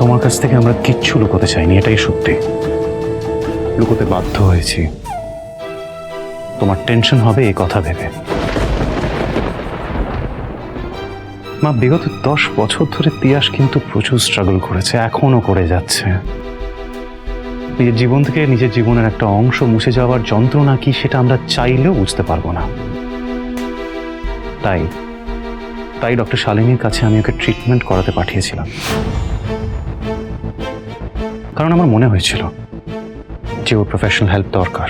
তোমার কাছ থেকে আমরা কিচ্ছু লুকোতে চাইনি, এটাই সত্যি। লুকোতে বাধ্য হয়েছি তোমার টেনশন হবে এই কথা ভেবে। মা, বিগত 10 বছর ধরে তিয়াস কিন্তু প্রচুর স্ট্রাগল করেছে, এখনো করে যাচ্ছে। নিজের জীবন থেকে নিজের জীবনের একটা অংশ মুছে যাওয়ার যন্ত্রণা কি সেটা আমরা চাইলেও বুঝতে পারবো না। তাই তাই ডক্টর শালিনীর কাছে আমি ওকে ট্রিটমেন্ট করাতে পাঠিয়েছিলাম, কারণ আমার মনে হয়েছিল যে ওর প্রফেশনাল হেল্প দরকার।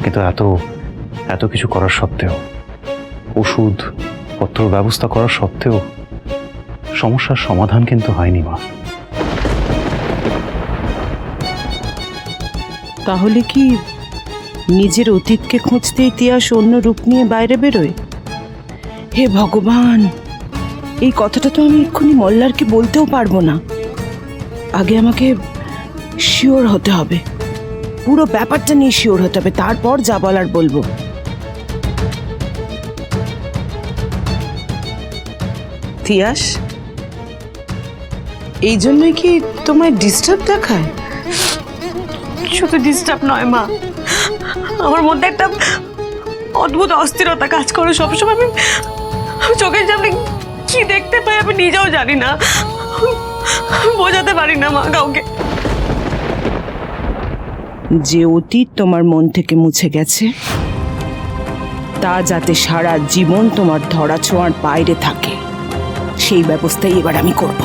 কিন্তু এত এত কিছু করার সত্ত্বেও, ওষুধ পত্র ব্যবস্থা করার সত্ত্বেও সমস্যার সমাধান কিন্তু হয়নি মা। তাহলে কি নিজের অতীতকে খুঁজতেই তিয়াস অন্য রূপ নিয়ে বাইরে বেরোয়? হে ভগবান, এই কথাটা তো আমি এক্ষুনি মল্লারকে বলতেও পারবো না। আগে আমাকে শিওর হতে হবে, পুরো ব্যাপারটা নিয়ে শিওর হতে হবে, তারপর যা বলার বলবো। তিয়াস, এই জন্যই কি তোমায় ডিস্টার্ব দেখায়? শুধু ডিস্টার্ব নয় মা, আমার মধ্যে একটা অদ্ভুত অস্থিরতা কাজ করে সবসময়। আমি চোখের সামনে কি দেখতে পাই আমি নিজেও জানি না, বোঝাতে পারি না মা কাউকে। যে অতীত তোমার মন থেকে মুছে গেছে তা যাতে সারা জীবন তোমার ধরা ছোঁয়ার বাইরে থাকে, সেই ব্যবস্থাই এবার আমি করব।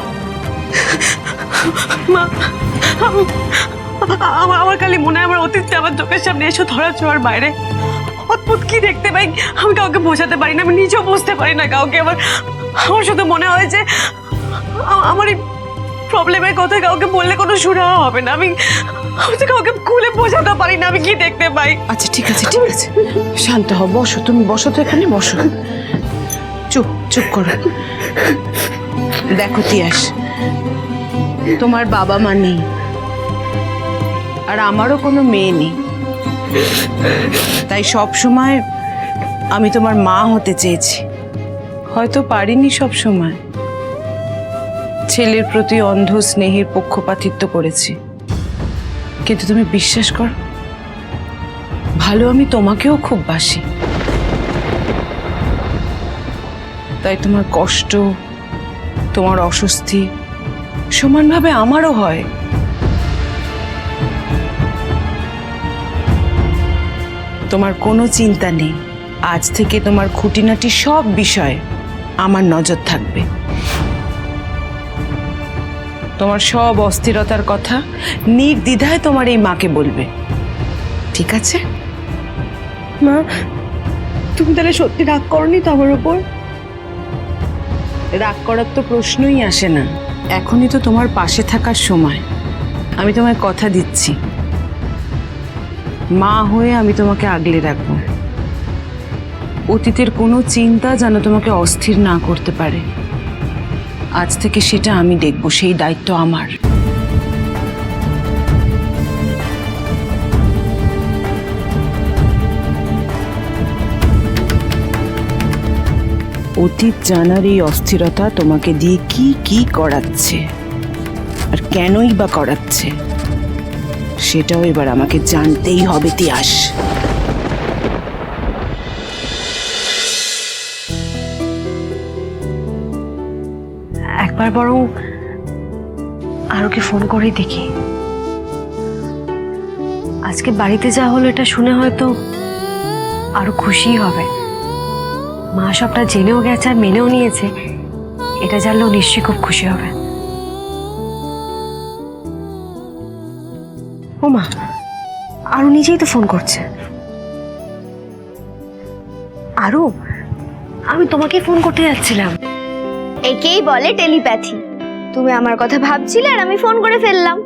মা, আমার খালি মনে হয় আমার অতীতটা আমার চোখের সামনে এসে ধরা ছোঁয়ার বাইরে। অদ্ভুত কি দেখতে পাই আমি কাউকে বোঝাতে পারি না, আমি নিজেও বুঝতে পারি না কাউকে। আমার শুধু মনে হয় যে আমার এই প্রবলেমের কথা কাউকে বললে কোনো সুরাহা হবে না। আমি তো কাউকে খুলে বোঝাতে পারি না আমি কি দেখতে পাই। আচ্ছা ঠিক আছে ঠিক আছে, শান্ত হও, বসো, তুমি বসো তো, এখানে বসো, চুপ চুপ করো। দেখো তিয়াস, তোমার বাবা মা নেই, আর আমারও কোনো মেয়ে নেই, তাই সব সময় আমি তোমার মা হতে চেয়েছি, হয়তো পারিনি সব সময়। ছেলের প্রতি অন্ধ স্নেহের পক্ষপাতিত্ব করেছি, কিন্তু তুমি বিশ্বাস করো, ভালো আমি তোমাকেও খুব বাসি। তাই তোমার কষ্ট, তোমার অস্বস্তি সমানভাবে আমারও হয়। তোমার কোনো চিন্তা নেই, আজ থেকে তোমার খুঁটিনাটি সব বিষয়ে আমার নজর থাকবে। তোমার সব অস্থিরতার কথা নির্দ্বিধায় তোমার এই মাকে বলবে, ঠিক আছে? মা, তুমি তাহলে সত্যি রাগ করনি তো আমার উপর? রাগ করার তো প্রশ্নই আসে না, এখনই তো তোমার পাশে থাকার সময়। আমি তোমায় কথা দিচ্ছি, মা হয়ে আমি তোমাকে আগলে রাখবো। অতীতের কোনো চিন্তা যেন তোমাকে অস্থির না করতে পারে। আজ থেকে সেটা আমি দেখব, সেই দায়িত্ব আমার। অতীত জানার এই অস্থিরতা তোমাকে দিয়ে কি কি করাচ্ছে আর কেনই বা করাচ্ছে সেটাও এবার আমাকে জানতেই হবে তিয়াস। একবার বরং আরোকে ফোন করে দেখি। আজকে বাড়িতে যা হলো এটা শুনে হয়তো আরো খুশি হবে। মা সবটা জেনেও গেছে আর মেনেও নিয়েছে, এটা জানলেও নিশ্চয়ই খুব খুশি হবে। ও মা, আরো নিজেই তো ফোন করছে। আরো, আমি তোমাকে ফোন করতে যাচ্ছিলাম। একেই বলে টেলিপ্যাথি। তুমি আমার কথা ভাবছিলে আর আমি ফোন করে ফেললাম।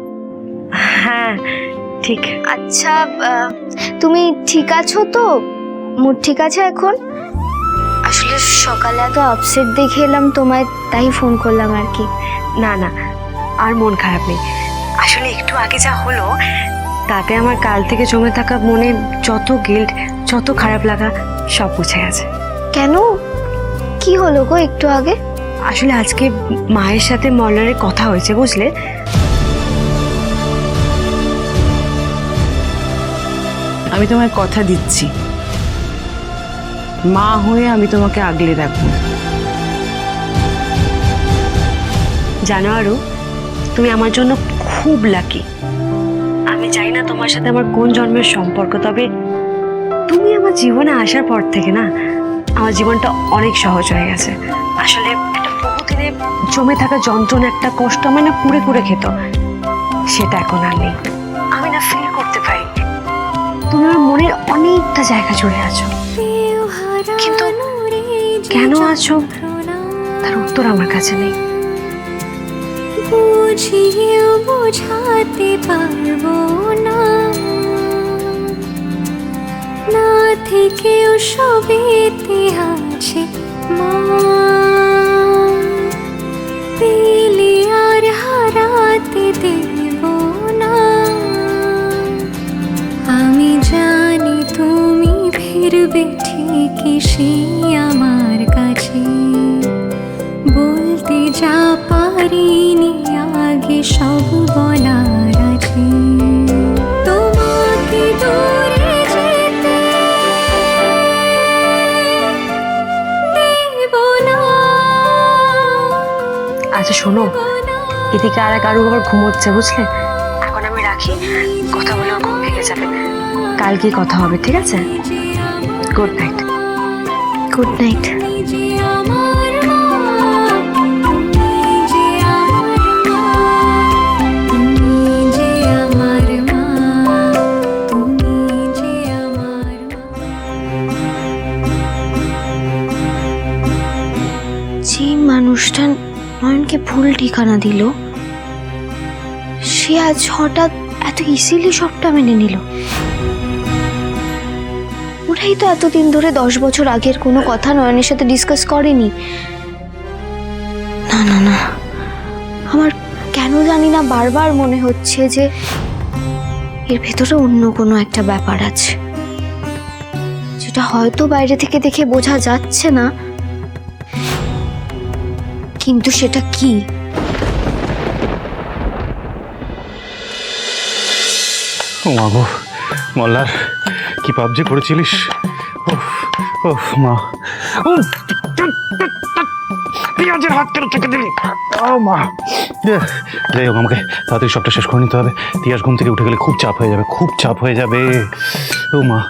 হ্যাঁ ঠিক। আচ্ছা, তুমি ঠিক আছো তো? মুড ঠিক আছে এখন? আসলে সকালে এত আপসেট দেখে এলাম তোমায়, তাই ফোন করলাম আর কি। না না, আর মন খারাপ নেই। আসলে একটু আগে যা হলো তাতে আমার কাল থেকে জমে থাকা মনে যত গিল্ট, যত খারাপ লাগা সব মুছে গেছে। কেন, কি হলো গো একটু আগে? আসলে আজকে মায়ের সাথে মল্লারের কথা হয়েছে বুঝলে। আমি তোমায় কথা দিচ্ছি, মা হয়ে আমি তোমাকে আগলে রাখবো। জানো আরু, তুমি আমার জন্য খুব লাকি। আমি জানি না তোমার সাথে আমার কোন জন্মের সম্পর্ক, তবে তুমি আমার জীবনে আসার পর থেকে না আমার জীবনটা অনেক সহজ হয়ে গেছে। আসলে একটা বহুদিনে জমে থাকা যন্ত্রণা, একটা কষ্ট আমার না কুড়ে কুড়ে খেত, সেটা এখন আর নেই। আমি না ফিল করতে পারি তুমি আমার মনের অনেকটা জায়গা জুড়ে আছো, কিন্তু কেন আছো তার উত্তর আমার কাছে নেই। বুঝিয়েও বোঝাতে পারবো না, না থেকেও সবেতে আছে মা, পেলে আর হারাতে দেব না। আমি জানি তুমি ফিরবে ঠিকই সেই আমার কাছে, বলতে যা পারিনি আগে সব বলার আছে। তোমাকে দূরে যেতে দেব না। আচ্ছা শোনো, এদিকে আর এক আরু আবার ঘুমোচ্ছে বুঝলে। এখন আমি রাখি, কথা বলে ওর ঘুম ভেঙে যাবে। কালকে কথা হবে, ঠিক আছে? Good night. Good night. যে আমার মা, তুমি যে আমার মা, তুমি যে আমার মা, তুমি যে আমার মা। যে মানুষটা নয়নকে ভুল ঠিকানা দিল, সে আজ হঠাৎ এত ইজিলি সবটা মেনে নিল। ওরাই তো এতদিন ধরে 10 বছর আগের কোনো কথা নয়নের সাথে ডিসকাস করেনি। না না না, আমার কেন জানি না বারবার মনে হচ্ছে যে এর ভেতরে অন্য কোনো একটা ব্যাপার আছে, যেটা হয়তো বাইরে থেকে দেখে বোঝা যাচ্ছে না, কিন্তু সেটা কি? ও মা গো, মল্লার কি পাপ যে করেছিলিস। ওফ ওফ মা, উফ, পেঁয়াজের হাত কেন থেকে দিলি। ও মা, যাই হোক আমাকে তাড়াতাড়ি সবটা শেষ করে নিতে হবে। তিয়াস ঘুম থেকে উঠে গেলে খুব চাপ হয়ে যাবে, খুব চাপ হয়ে যাবে। ও মা,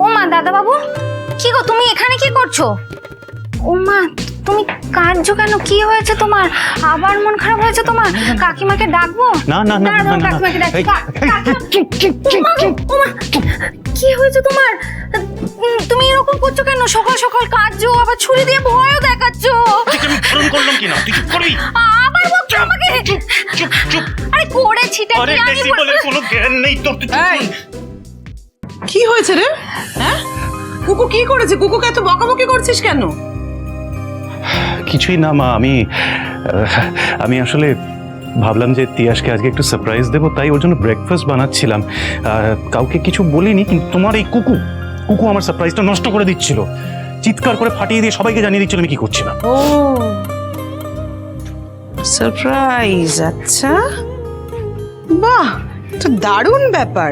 ও মা, দাদা বাবু, কি গো তুমি এখানে কি করছো? ও মা, তুমি কাঁদছো কেন? কি হয়েছে তোমার? আবার মন খারাপ হয়েছে তোমার? কাকিমাকে ডাকবো? না না না না না, কাকিমাকে ডাকছি। এই, ও মা, কি হয়েছে তোমার? তুমি এরকম করছো কেন? সকাল সকাল কাঁদছো, আবার ছুরি দিয়ে ভয়ও দেখাচ্ছো। ফোন করলাম কিনা, তুই চুপ করবি। আবার বকছো আমাকে। আরে করেছি তা কি আমি বলবো? কোনো জ্ঞান নেই তোর। কি হয়েছে রে? হ্যাঁ, কুকু কি করেছে? কুকুকে এত বকাবকি করছিস কেন? কিছুই না মা, আমি আসলে ভাবলাম যে তিয়াসকে আজকে একটু সারপ্রাইজ দেবো, তাই ওর জন্য ব্রেকফাস্ট বানাচ্ছিলাম। কাউকে কিছু বলিনি, কিন্তু তোমার এই কুকু আমার সারপ্রাইজটা নষ্ট করে দিচ্ছিল। চিৎকার করে ফাটিয়ে দিয়ে সবাইকে জানিয়ে দিচ্ছিল আমি কি করছিলাম। ও সারপ্রাইজ, আচ্ছা বাহ, তো দারুণ ব্যাপার।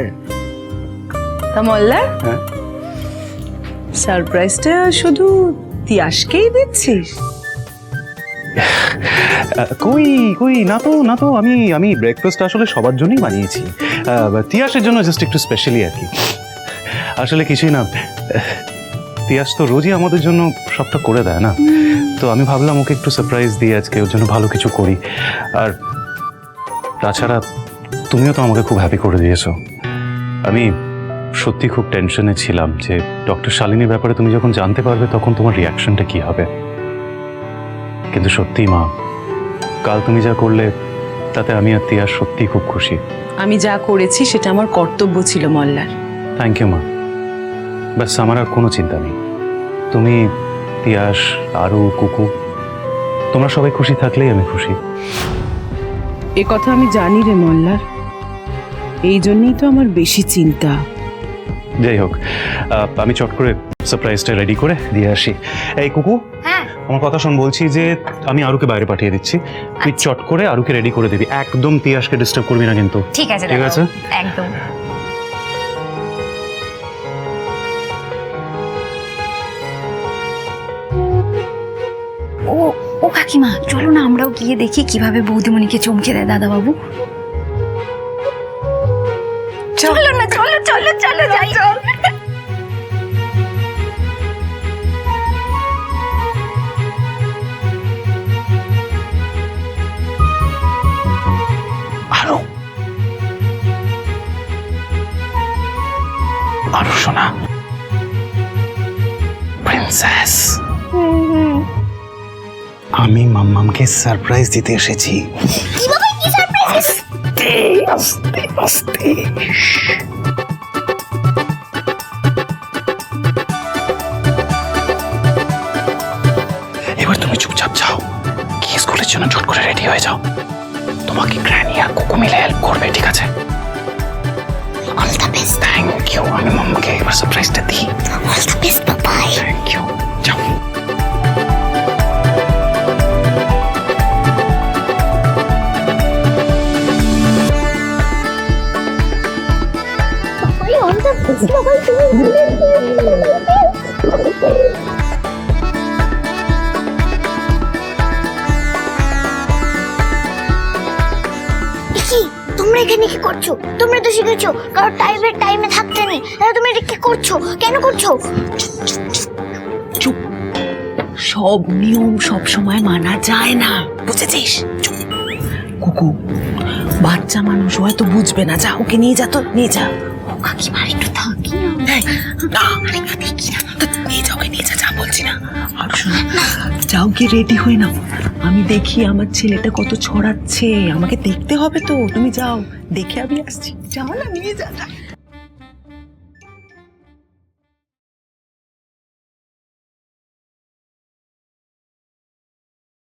তা মল্লার, হ্যাঁ? সারপ্রাইজটা শুধু তিয়াসকেই দিচ্ছিস? কই কই, না তো আমি ব্রেকফাস্ট আসলে সবার জন্যই বানিয়েছি, তিয়াসের জন্য জাস্ট একটু স্পেশালি আর কি। আসলে কিছুই না, তিয়াস তো রোজই আমাদের জন্য সবটা করে দেয় না, তো আমি ভাবলাম ওকে একটু সারপ্রাইজ দিয়ে আজকে ওর জন্য ভালো কিছু করি। আর তাছাড়া তুমিও তো আমাকে খুব হ্যাপি করে দিয়েছো। আমি সত্যি খুব টেনশনে ছিলাম যে ডক্টর শালিনীর ব্যাপারে তুমি যখন জানতে পারবে তখন তোমার রিয়াকশনটা কি হবে। কিন্তু সত্যি মা, কাল তুমি যা করলে তাতে আমি আর তিয়াস সত্যি খুব খুশি। আমি যা করেছি সেটা আমার কর্তব্য ছিল মল্লার। থ্যাংক ইউ মা, ব্যাস আমার আর কোনো চিন্তা নেই। তুমি, তিয়াস, আরু, কুকু, তোমরা সবাই খুশি থাকলেই আমি খুশি। এ কথা আমি জানি রে মল্লার, এই জন্যই তো আমার বেশি চিন্তা। যাই হোক, আমি চট করে সারপ্রাইজটা রেডি করে দিয়ে আসি। এই কুকু, হ্যাঁ আমার কথা শোন, বলছি যে আমি আরুকে বাইরে পাঠিয়ে দিচ্ছি, তুই চট করে আরুকে রেডি করে দিবি, একদম তিয়াসকে ডিস্টার্ব করবি না কিন্তু। ঠিক আছে ঠিক আছে? দাদাবাবু, একদম। ও ও কাকিমা, চলো না আমরাও গিয়ে দেখি কিভাবে বৌদিমণিকে চমকে দেয় দাদাবাবু। চলো না, চলো চলো চলো যাই। আরু, আরু শোনা, প্রিন্সেস, আমি মাম্মামকে সারপ্রাইজ দিতে এসেছি। আস্তে আস্তে আস্তে। এবার তুমি চুপচাপ যাও, গিয়ে স্কুলের জন্য চট করে রেডি হয়ে যাও। তোমাকে গ্র্যানি আর কুকু মিলে হেল্প করবে, ঠিক আছে? All the best. Thank you. আমি মাম্মাকে এবার সারপ্রাইজটা দিই। All the best, bye. Thank you. যাও। কি তোমরা এখানে কি করছো? তোমরা তো শিখেছো কারণ টাইমে থাকতে নেই, তাহলে তুমি এটা কি করছো? কেন করছো? সব নিয়ম সব সময় মানা যায় না, বুঝেছিস? চুপ। কুকু বাচ্চা মানুষ, হয়তো বুঝবে না, যা ওকে নিয়ে যা, তো নিয়ে যা। ও কাকিমা একটু থাকি না। দেখি না, নিয়ে যাও, ওকে নিয়ে যা, যা বলছি না। আর শোনো, যাও কি রেডি হয়ে নাও, আমি দেখি আমার ছেলেটা কত ছড়াচ্ছে, আমাকে দেখতে হবে তো। তুমি যাও, দেখে আমি আসছি। যাও না, নিয়ে যা।